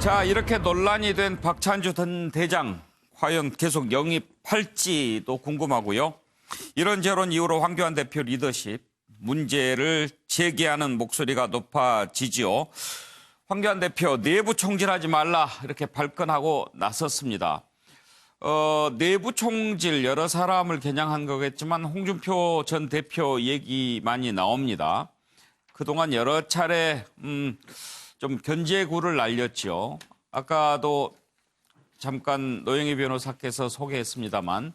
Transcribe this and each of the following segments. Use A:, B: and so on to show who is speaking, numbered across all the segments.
A: 자, 이렇게 논란이 된 박찬주 전 대장 과연 계속 영입할지도 궁금하고요. 이런저런 이유로 황교안 대표 리더십 문제를 제기하는 목소리가 높아지지요. 황교안 대표 내부 총질하지 말라 이렇게 발끈하고 나섰습니다. 내부 총질 여러 사람을 겨냥한 거겠지만 홍준표 전 대표 얘기 많이 나옵니다. 그동안 여러 차례 좀 견제구를 날렸죠. 아까도 잠깐 노영희 변호사께서 소개했습니다만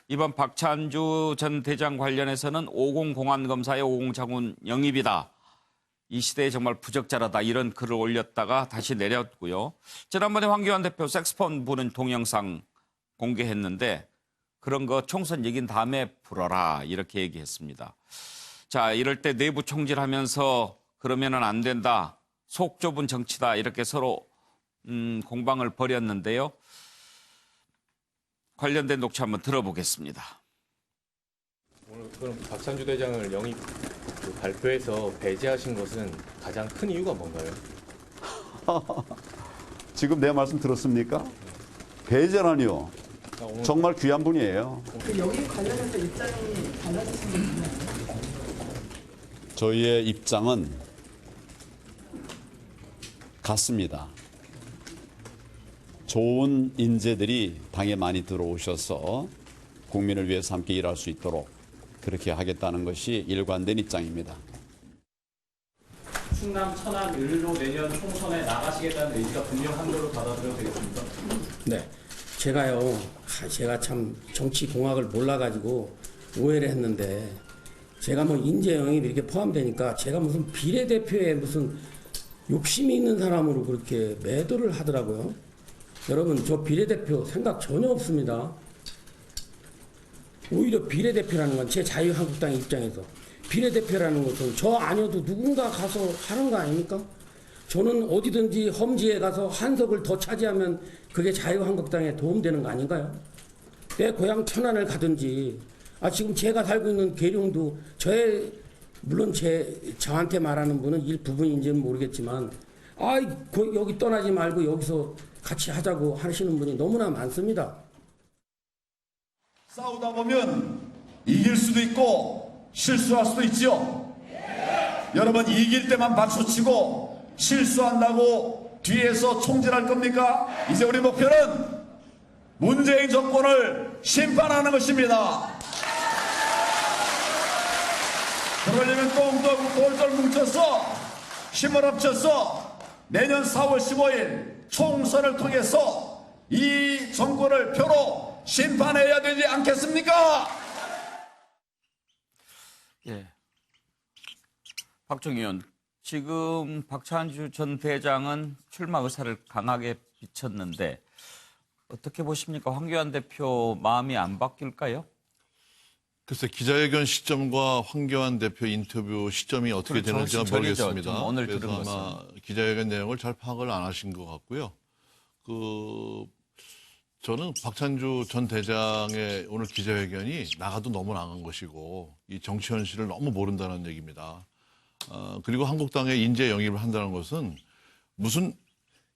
A: 이번 박찬주 전 대장 관련해서는 50 공안검사의 50 장군 영입이다. 이 시대에 정말 부적절하다 이런 글을 올렸다가 다시 내렸고요. 지난번에 황교안 대표 색스폰 부는 동영상 공개했는데 그런 거 총선 얘기는 다음에 불어라 이렇게 얘기했습니다. 자, 이럴 때 내부 총질하면서 그러면은 안 된다. 속 좁은 정치다 이렇게 서로 공방을 벌였는데요. 관련된 녹취 한번 들어보겠습니다.
B: 오늘 그럼 박찬주 대장을 영입 발표해서 배제하신 것은 가장 큰 이유가 뭔가요?
C: 지금 내 말씀 들었습니까? 배제라니요. 정말 귀한 분이에요.
D: 그 영입 관련해서 입장이 달라지신 게 있나요?
C: 저희의 입장은 같습니다. 좋은 인재들이 당에 많이 들어오셔서 국민을 위해서 함께 일할 수 있도록 그렇게 하겠다는 것이 일관된 입장입니다.
E: 충남 천안 을로 내년 총선에 나가시겠다는 의지가 분명한 걸로 받아들여도 되겠습니까?
F: 네, 제가 참 정치 공학을 몰라가지고 오해를 했는데 제가 뭐 인재 영입 이렇게 포함되니까 제가 무슨 비례대표에 무슨 욕심이 있는 사람으로 그렇게 매도를 하더라고요. 여러분, 저 비례대표 생각 전혀 없습니다. 오히려 비례대표라는 건 제 자유한국당 입장에서 비례대표라는 것은 저 아니어도 누군가 가서 하는 거 아닙니까? 저는 어디든지 험지에 가서 한 석을 더 차지하면 그게 자유한국당에 도움되는 거 아닌가요? 내 고향 천안을 가든지 지금 제가 살고 있는 계룡도 물론 저한테 말하는 분은 일부분인지는 모르겠지만 여기 떠나지 말고 여기서 같이 하자고 하시는 분이 너무나 많습니다.
G: 싸우다 보면 이길 수도 있고 실수할 수도 있죠. 여러분 이길 때만 박수치고 실수한다고 뒤에서 총질할 겁니까? 이제 우리 목표는 문재인 정권을 심판하는 것입니다. 그러려면 똘똘 뭉쳐서 힘을 합쳐서 내년 4월 15일 총선을 통해서 이 정권을 표로 심판해야 되지 않겠습니까?
A: 예. 박정희 의원, 지금 박찬주 전 대장은 출마 의사를 강하게 비쳤는데 어떻게 보십니까? 황교안 대표 마음이 안 바뀔까요?
H: 글쎄 기자회견 시점과 황교안 대표 인터뷰 시점이 어떻게
A: 그렇죠.
H: 되는지는 모르겠습니다.
A: 오늘
H: 그래서
A: 들은
H: 아마
A: 것은.
H: 기자회견 내용을 잘 파악을 안 하신 것 같고요. 저는 박찬주 전 대장의 오늘 기자회견이 나가도 너무 나간 것이고 이 정치 현실을 너무 모른다는 얘기입니다. 그리고 한국당의 인재 영입을 한다는 것은 무슨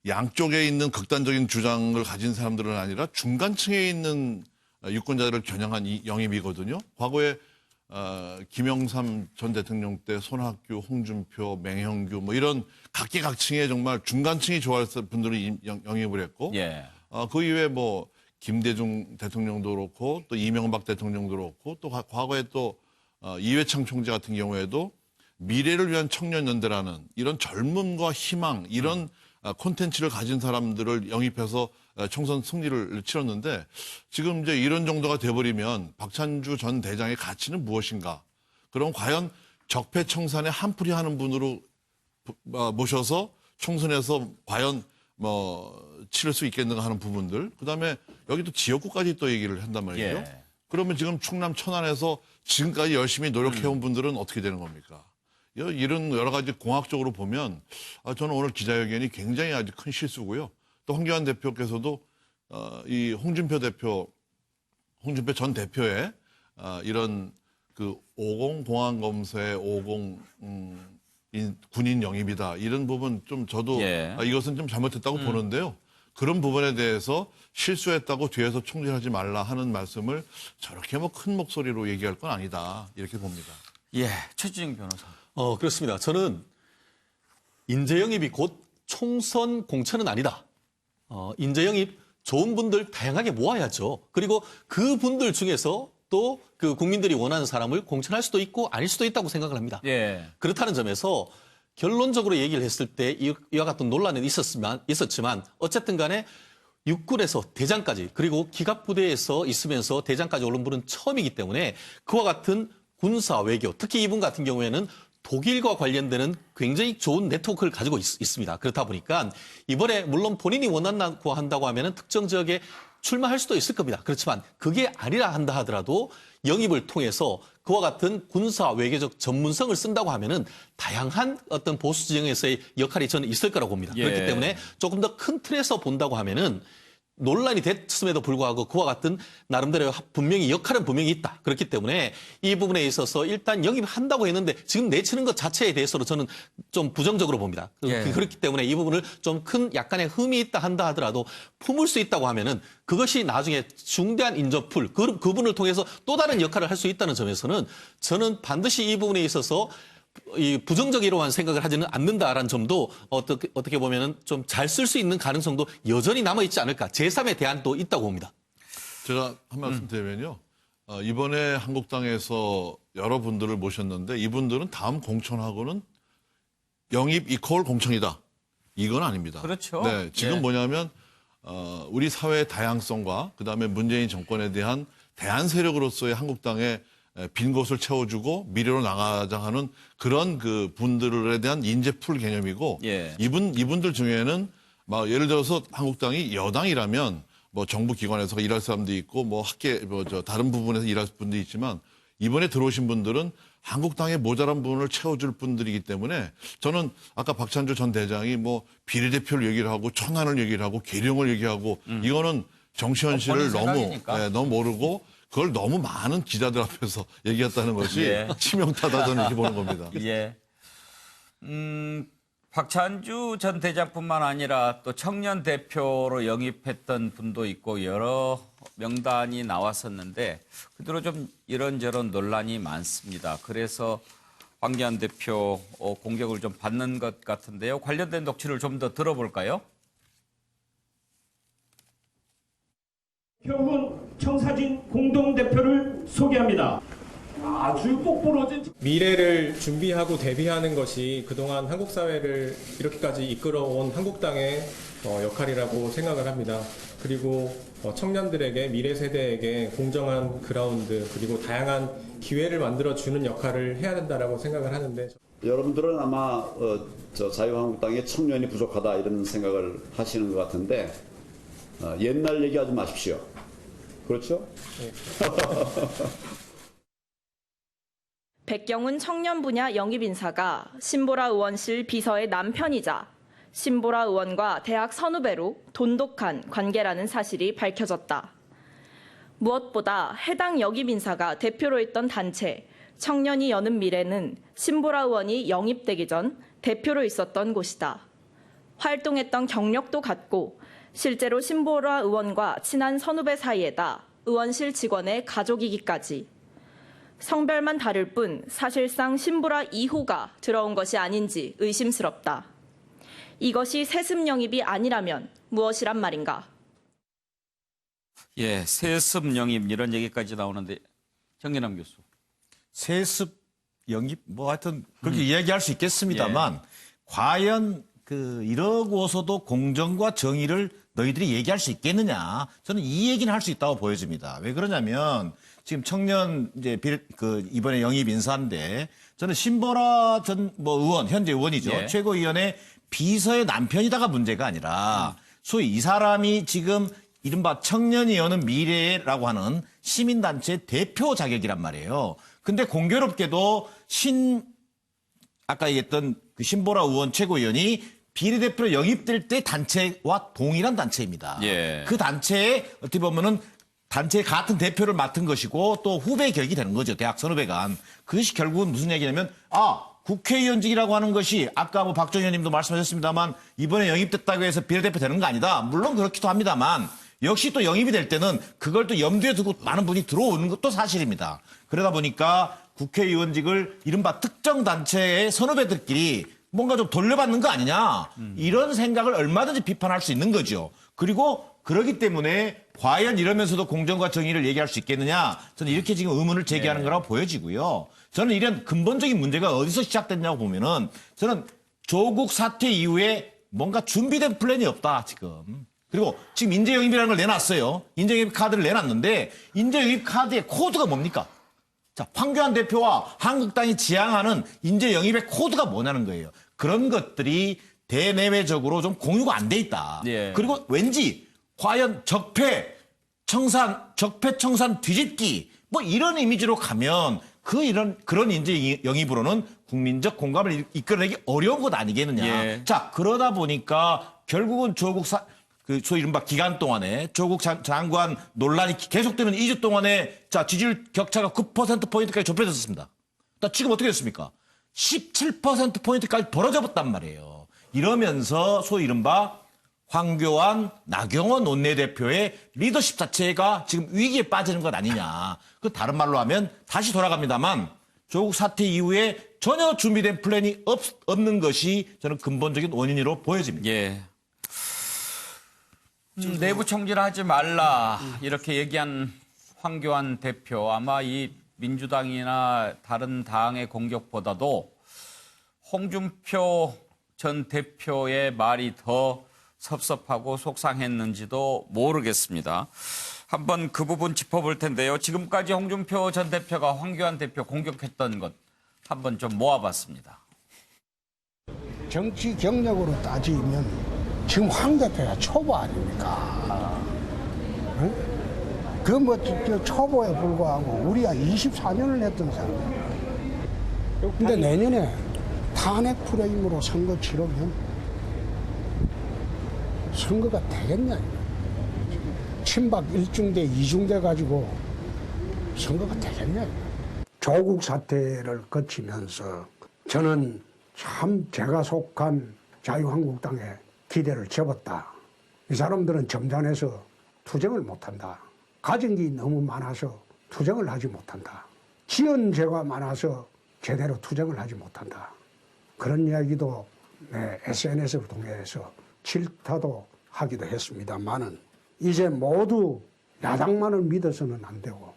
H: 양쪽에 있는 극단적인 주장을 가진 사람들은 아니라 중간층에 있는 유권자들을 겨냥한 영입이거든요. 과거에 김영삼 전 대통령 때 손학규, 홍준표, 맹형규 뭐 이런 각계각층의 정말 중간층이 좋아할 분들을 영입을 했고
A: 예.
H: 그 이외에 뭐 김대중 대통령도 그렇고 또 이명박 대통령도 그렇고 또 과거에 또 이회창 총재 같은 경우에도 미래를 위한 청년연대라는 이런 젊음과 희망 이런 콘텐츠를 가진 사람들을 영입해서 총선 승리를 치렀는데 지금 이제 이런 정도가 돼버리면 박찬주 전 대장의 가치는 무엇인가? 그럼 과연 적폐청산에 한풀이 하는 분으로 모셔서 총선에서 과연 치를 수 있겠는가 하는 부분들. 그다음에 여기도 지역구까지 또 얘기를 한단 말이죠.
A: 예.
H: 그러면 지금 충남 천안에서 지금까지 열심히 노력해온 분들은 어떻게 되는 겁니까? 이런 여러 가지 공학적으로 보면 저는 오늘 기자회견이 굉장히 아주 큰 실수고요. 또 황교안 대표께서도 이 홍준표 전 대표의 이런 그 50 공안검사의 50 군인 영입이다. 이런 부분 좀 저도
A: 예.
H: 이것은 좀 잘못했다고 보는데요. 그런 부분에 대해서 실수했다고 뒤에서 총질하지 말라 하는 말씀을 저렇게 뭐 큰 목소리로 얘기할 건 아니다. 이렇게 봅니다.
A: 예, 최진영 변호사.
I: 그렇습니다. 저는 인재 영입이 곧 총선 공천은 아니다. 인재 영입 좋은 분들 다양하게 모아야죠. 그리고 그 분들 중에서 또 그 국민들이 원하는 사람을 공천할 수도 있고 아닐 수도 있다고 생각을 합니다.
A: 예.
I: 그렇다는 점에서 결론적으로 얘기를 했을 때 이와 같은 논란은 있었지만 어쨌든 간에 육군에서 대장까지 그리고 기갑부대에서 있으면서 대장까지 오른 분은 처음이기 때문에 그와 같은 군사 외교, 특히 이분 같은 경우에는 독일과 관련되는 굉장히 좋은 네트워크를 가지고 있습니다. 그렇다 보니까 이번에 물론 본인이 원한다고 한다고 하면은 특정 지역에 출마할 수도 있을 겁니다. 그렇지만 그게 아니라 한다 하더라도 영입을 통해서 그와 같은 군사 외교적 전문성을 쓴다고 하면은 다양한 어떤 보수 지형에서의 역할이 저는 있을 거라고 봅니다.
A: 예.
I: 그렇기 때문에 조금 더 큰 틀에서 본다고 하면은 논란이 됐음에도 불구하고 그와 같은 나름대로 분명히 역할은 분명히 있다. 그렇기 때문에 이 부분에 있어서 일단 영입한다고 했는데 지금 내치는 것 자체에 대해서도 저는 좀 부정적으로 봅니다.
A: 예.
I: 그렇기 때문에 이 부분을 좀 큰 약간의 흠이 있다 한다 하더라도 품을 수 있다고 하면은 그것이 나중에 중대한 인접풀 그분을 통해서 또 다른 역할을 할 수 있다는 점에서는 저는 반드시 이 부분에 있어서 이 부정적이로만 생각을 하지는 않는다라는 점도 어떻게 보면은 좀 잘 쓸 수 있는 가능성도 여전히 남아 있지 않을까. 제3의 대안도 있다고 봅니다.
H: 제가 한 말씀 드리면요. 이번에 한국당에서 여러분들을 모셨는데 이분들은 다음 공천하고는 영입 이퀄 공천이다. 이건 아닙니다.
A: 그렇죠.
H: 네, 지금
A: 예.
H: 뭐냐면 우리 사회의 다양성과 그다음에 문재인 정권에 대한 대안 세력으로서의 한국당의 빈 곳을 채워주고 미래로 나가자 하는 그런 그 분들에 대한 인재풀 개념이고
A: 예.
H: 이분들 중에는 막 예를 들어서 한국당이 여당이라면 뭐 정부 기관에서 일할 사람도 있고 뭐 다른 부분에서 일할 분도 있지만 이번에 들어오신 분들은 한국당의 모자란 부분을 채워줄 분들이기 때문에 저는 아까 박찬주 전 대장이 뭐 비례대표를 얘기를 하고 천안을 얘기를 하고 계룡을 얘기하고 이거는 정치 현실을
A: 본인 생각이니까.
H: 너무 모르고 그걸 너무 많은 기자들 앞에서 얘기했다는 것이
A: 예.
H: 치명타다 저는 이렇게 보는 겁니다.
A: 예. 박찬주 전 대장뿐만 아니라 또 청년 대표로 영입했던 분도 있고 여러 명단이 나왔었는데 그대로 좀 이런저런 논란이 많습니다. 그래서 황교안 대표 공격을 좀 받는 것 같은데요. 관련된 녹취를 좀 더 들어볼까요?
J: 표훈 청사진 공동대표를 소개합니다. 아주 똑부러진
K: 미래를 준비하고 대비하는 것이 그동안 한국 사회를 이렇게까지 이끌어온 한국당의 역할이라고 생각을 합니다. 그리고 청년들에게 미래 세대에게 공정한 그라운드 그리고 다양한 기회를 만들어주는 역할을 해야 된다라고 생각을 하는데
C: 여러분들은 아마 자유한국당의 청년이 부족하다 이런 생각을 하시는 것 같은데 옛날 얘기하지 마십시오. 그렇죠?
K: 네.
L: 백경훈 청년 분야 영입 인사가 신보라 의원실 비서의 남편이자 신보라 의원과 대학 선후배로 돈독한 관계라는 사실이 밝혀졌다. 무엇보다 해당 영입 인사가 대표로 있던 단체 청년이 여는 미래는 신보라 의원이 영입되기 전 대표로 있었던 곳이다. 활동했던 경력도 같고 실제로 신보라 의원과 친한 선후배 사이에다 의원실 직원의 가족이기까지. 성별만 다를 뿐 사실상 신보라 2호가 들어온 것이 아닌지 의심스럽다. 이것이 세습 영입이 아니라면 무엇이란 말인가?
A: 예, 세습 영입 이런 얘기까지 나오는데 정연남 교수.
M: 세습 영입 뭐 하여튼 그렇게 이야기할 수 있겠습니다만 과연 이러고서도 공정과 정의를 너희들이 얘기할 수 있겠느냐? 저는 이 얘기는 할 수 있다고 보여집니다. 왜 그러냐면 지금 청년 이번에 영입 인사인데 저는 신보라 전 의원 현재 의원이죠.
A: 예.
M: 최고위원회 비서의 남편이다가 문제가 아니라 소위 이 사람이 지금 이른바 청년이 여는 미래라고 하는 시민단체 대표 자격이란 말이에요. 근데 공교롭게도 아까 얘기했던 그 신보라 의원 최고위원이 비례대표로 영입될 때 단체와 동일한 단체입니다.
A: 예.
M: 그 단체에 어떻게 보면은 단체 같은 대표를 맡은 것이고 또 후배 격이 되는 거죠. 대학 선후배 간. 그것이 결국은 무슨 얘기냐면 국회의원직이라고 하는 것이 아까 뭐 박정 의원님도 말씀하셨습니다만 이번에 영입됐다고 해서 비례대표 되는 거 아니다. 물론 그렇기도 합니다만 역시 또 영입이 될 때는 그걸 또 염두에 두고 많은 분이 들어오는 것도 사실입니다. 그러다 보니까 국회의원직을 이른바 특정 단체의 선후배들끼리 뭔가 좀 돌려받는 거 아니냐. 이런 생각을 얼마든지 비판할 수 있는 거죠. 그리고 그렇기 때문에 과연 이러면서도 공정과 정의를 얘기할 수 있겠느냐. 저는 이렇게 지금 의문을 제기하는 거라고 보여지고요. 저는 이런 근본적인 문제가 어디서 시작됐냐고 보면은 저는 조국 사퇴 이후에 뭔가 준비된 플랜이 없다, 지금. 그리고 지금 인재영입이라는 걸 내놨어요. 인재영입 카드를 내놨는데 인재영입 카드의 코드가 뭡니까? 자, 황교안 대표와 한국당이 지향하는 인재영입의 코드가 뭐냐는 거예요. 그런 것들이 대내외적으로 좀 공유가 안 돼 있다.
A: 예.
M: 그리고 왠지 과연 적폐 청산 뒤집기 뭐 이런 이미지로 가면 그런 인재 영입으로는 국민적 공감을 이끌어내기 어려운 것 아니겠느냐.
A: 예.
M: 자, 그러다 보니까 결국은 조국 소위 이른바 기간 동안에 조국 장관 논란이 계속되는 2주 동안에 자, 지지율 격차가 9%포인트까지 좁혀졌습니다. 지금 어떻게 됐습니까? 17%포인트까지 벌어졌단 말이에요. 이러면서 소위 이른바 황교안, 나경원 원내대표의 리더십 자체가 지금 위기에 빠지는 것 아니냐. 그 다른 말로 하면 다시 돌아갑니다만 조국 사퇴 이후에 전혀 준비된 플랜이 없는 것이 저는 근본적인 원인으로 보여집니다.
A: 예. 내부 총질 하지 말라 이렇게 얘기한 황교안 대표 아마 이 민주당이나 다른 당의 공격보다도 홍준표 전 대표의 말이 더 섭섭하고 속상했는지도 모르겠습니다. 한번 그 부분 짚어볼 텐데요. 지금까지 홍준표 전 대표가 황교안 대표 공격했던 것 한번 좀 모아봤습니다.
N: 정치 경력으로 따지면 지금 황 대표가 초보 아닙니까? 응? 그 뭐 초보에 불과하고 우리가 24년을 했던 사람이에요. 근데 내년에 탄핵 프레임으로 선거 치르면 선거가 되겠냐? 친박 1중대 2중대 가지고 선거가 되겠냐? 조국 사태를 거치면서 저는 참 제가 속한 자유한국당에 기대를 접었다. 이 사람들은 점잖아서 투쟁을 못한다. 가진 게 너무 많아서 투쟁을 하지 못한다. 지은 죄가 많아서 제대로 투쟁을 하지 못한다. 그런 이야기도 SNS를 통해서 질타도 하기도 했습니다만은 이제 모두 야당만을 믿어서는 안 되고.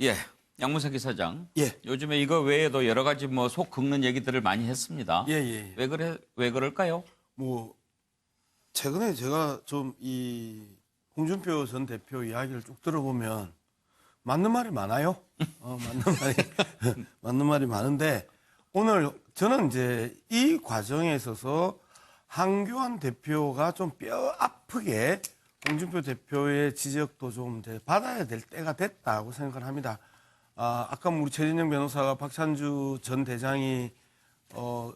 A: 예, 양문석 이사장.
O: 예.
A: 요즘에 이거 외에도 여러 가지 뭐 속 긁는 얘기들을 많이 했습니다.
O: 예.
A: 왜 그럴까요?
O: 뭐 최근에 제가 좀 이 홍준표 전 대표 이야기를 쭉 들어보면 맞는 말이 많아요. 맞는 말이 많은데 오늘 저는 이제 이 과정에 있어서 황교안 대표가 좀 뼈 아프게 홍준표 대표의 지적도 좀 이제 받아야 될 때가 됐다고 생각을 합니다. 아까 우리 최진영 변호사가 박찬주 전 대장이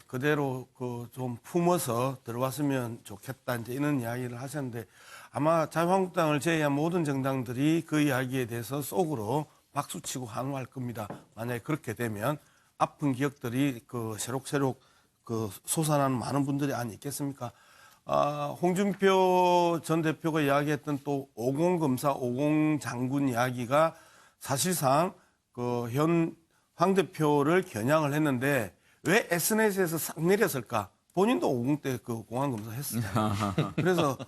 O: 그대로 좀 품어서 들어왔으면 좋겠다 이제 이런 이야기를 하셨는데 아마 자유한국당을 제외한 모든 정당들이 그 이야기에 대해서 속으로 박수치고 환호할 겁니다. 만약에 그렇게 되면 아픈 기억들이 새록새록 솟아나는 많은 분들이 있겠습니까? 홍준표 전 대표가 이야기했던 또 50 검사, 50 장군 이야기가 사실상 현 황 대표를 겨냥을 했는데 왜 SNS에서 싹 내렸을까? 본인도 50 때 공안 검사 했어요. 그래서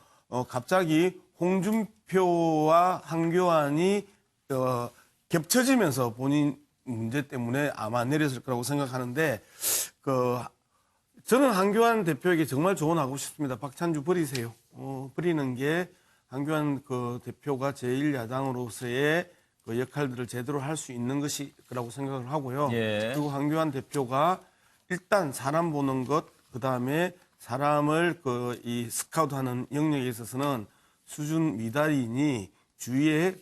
O: 갑자기 홍준표와 황교안이 겹쳐지면서 본인 문제 때문에 아마 내렸을 거라고 생각하는데 저는 황교안 대표에게 정말 조언하고 싶습니다. 박찬주 버리세요. 버리는 게 황교안 대표가 제1야당으로서의 역할들을 제대로 할 수 있는 것이 거라고 생각을 하고요.
A: 예.
O: 그리고 황교안 대표가 일단 사람 보는 것, 그 다음에 사람을 이 스카우트하는 영역에 있어서는 수준 미달이니 주위에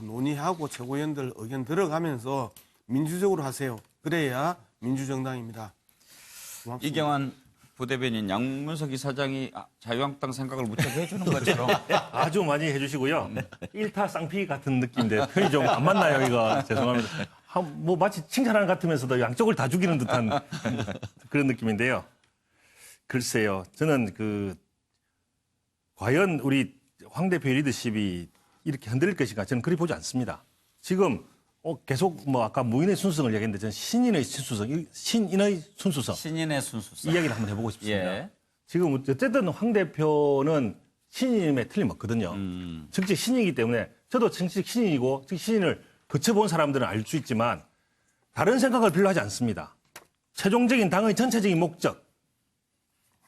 O: 논의하고 최고위원들 의견 들어가면서 민주적으로 하세요. 그래야 민주정당입니다. 고맙습니다.
A: 이경환 부대변인 양문석 이사장이 자유한국당 생각을 무척 해주는 것처럼
P: 아주 많이 해주시고요. 일타 쌍피 같은 느낌인데 표현이 좀 안 맞나요, 이거? 죄송합니다.
J: 뭐 마치 칭찬하는 것 같으면서도 양쪽을 다 죽이는 듯한 그런 느낌인데요. 글쎄요, 저는 과연 우리 황 대표의 리더십이 이렇게 흔들릴 것인가 저는 그리 보지 않습니다. 지금 계속 뭐 아까 무인의 순수성을 얘기했는데 저는 신인의 순수성, 신인의 순수성.
A: 신인의 순수성.
J: 이야기를 한번 해보고 싶습니다.
A: 예.
J: 지금 어쨌든 황 대표는 신인임에 틀림없거든요. 정치 신인이기 때문에 저도 정치 신인이고 신인을 거쳐본 사람들은 알 수 있지만 다른 생각을 별로 하지 않습니다. 최종적인 당의 전체적인 목적.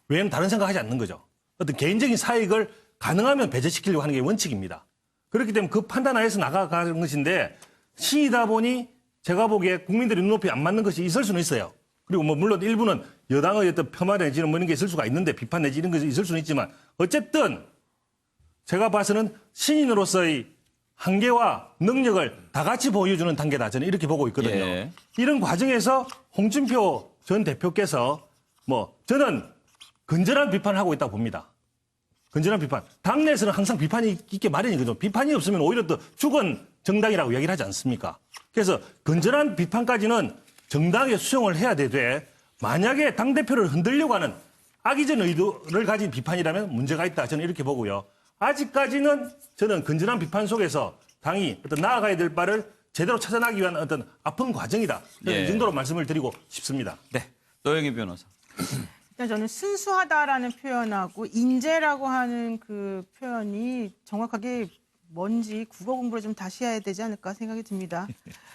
J: 왜냐하면 다른 생각하지 않는 거죠. 어떤 개인적인 사익을 가능하면 배제시키려고 하는 게 원칙입니다. 그렇기 때문에 그 판단 하에서 나가가는 것인데 신이다 보니 제가 보기에 국민들의 눈높이에 안 맞는 것이 있을 수는 있어요. 그리고 뭐 물론 일부는 여당의 어떤 폄하 내지는 뭐 이런 게 있을 수가 있는데 비판 내지 이런 것이 있을 수는 있지만 어쨌든 제가 봐서는 신인으로서의 한계와 능력을 다 같이 보여주는 단계다. 저는 이렇게 보고 있거든요.
A: 예.
J: 이런 과정에서 홍준표 전 대표께서 저는 건전한 비판을 하고 있다고 봅니다. 건전한 비판. 당내에서는 항상 비판이 있게 마련이거든요. 비판이 없으면 오히려 또 죽은 정당이라고 얘기를 하지 않습니까? 그래서 건전한 비판까지는 정당에 수용을 해야 되되 만약에 당대표를 흔들려고 하는 악의적 의도를 가진 비판이라면 문제가 있다. 저는 이렇게 보고요. 아직까지는 저는 건전한 비판 속에서 당이 어떤 나아가야 될 바를 제대로 찾아나기 위한 어떤 아픈 과정이다. 저는
A: 예.
J: 이 정도로 말씀을 드리고 싶습니다.
A: 네. 노영희 변호사.
P: 일단 저는 순수하다라는 표현하고 인재라고 하는 그 표현이 정확하게 뭔지 국어 공부를 좀 다시 해야 되지 않을까 생각이 듭니다.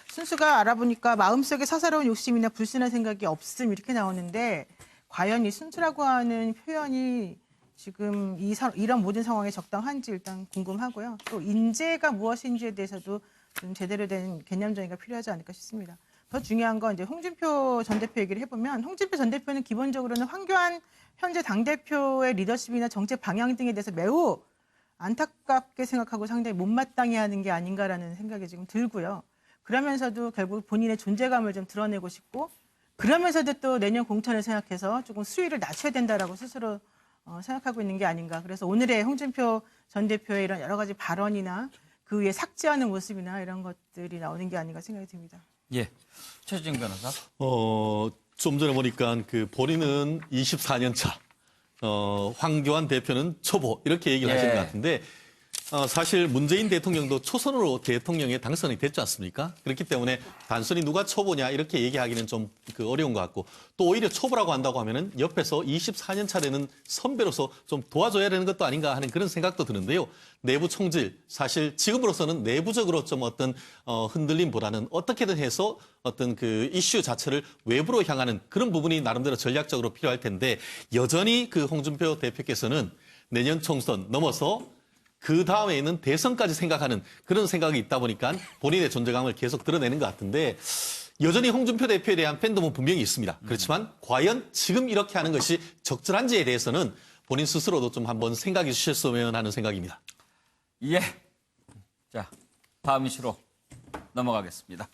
P: 순수가 알아보니까 마음속에 사사로운 욕심이나 불순한 생각이 없음 이렇게 나오는데 과연 이 순수라고 하는 표현이 지금 이런 모든 상황에 적당한지 일단 궁금하고요. 또 인재가 무엇인지에 대해서도 좀 제대로 된 개념 정의가 필요하지 않을까 싶습니다. 더 중요한 건 이제 홍준표 전 대표 얘기를 해보면 홍준표 전 대표는 기본적으로는 황교안 현재 당대표의 리더십이나 정책 방향 등에 대해서 매우 안타깝게 생각하고 상당히 못마땅해 하는 게 아닌가라는 생각이 지금 들고요. 그러면서도 결국 본인의 존재감을 좀 드러내고 싶고 그러면서도 또 내년 공천을 생각해서 조금 수위를 낮춰야 된다라고 스스로 생각하고 있는 게 아닌가. 그래서 오늘의 홍준표 전 대표의 이런 여러 가지 발언이나 그 위에 삭제하는 모습이나 이런 것들이 나오는 게 아닌가 생각이 듭니다.
A: 예. 최진영 변호사.
I: 좀 전에 보니까 본인은 24년 차, 황교안 대표는 초보 이렇게 얘기를 하시는 것 같은데 사실 문재인 대통령도 초선으로 대통령에 당선이 됐지 않습니까? 그렇기 때문에 단순히 누가 초보냐 이렇게 얘기하기는 좀 어려운 것 같고 또 오히려 초보라고 한다고 하면은 옆에서 24년 차 되는 선배로서 좀 도와줘야 되는 것도 아닌가 하는 그런 생각도 드는데요. 내부 총질 사실 지금으로서는 내부적으로 좀 어떤 흔들림보다는 어떻게든 해서 어떤 그 이슈 자체를 외부로 향하는 그런 부분이 나름대로 전략적으로 필요할 텐데 여전히 그 홍준표 대표께서는 내년 총선 넘어서 그 다음에 있는 대선까지 생각하는 그런 생각이 있다 보니까 본인의 존재감을 계속 드러내는 것 같은데 여전히 홍준표 대표에 대한 팬덤은 분명히 있습니다. 그렇지만 과연 지금 이렇게 하는 것이 적절한지에 대해서는 본인 스스로도 좀 한번 생각해 주셨으면 하는 생각입니다.
A: 예. 자, 다음 이슈로 넘어가겠습니다.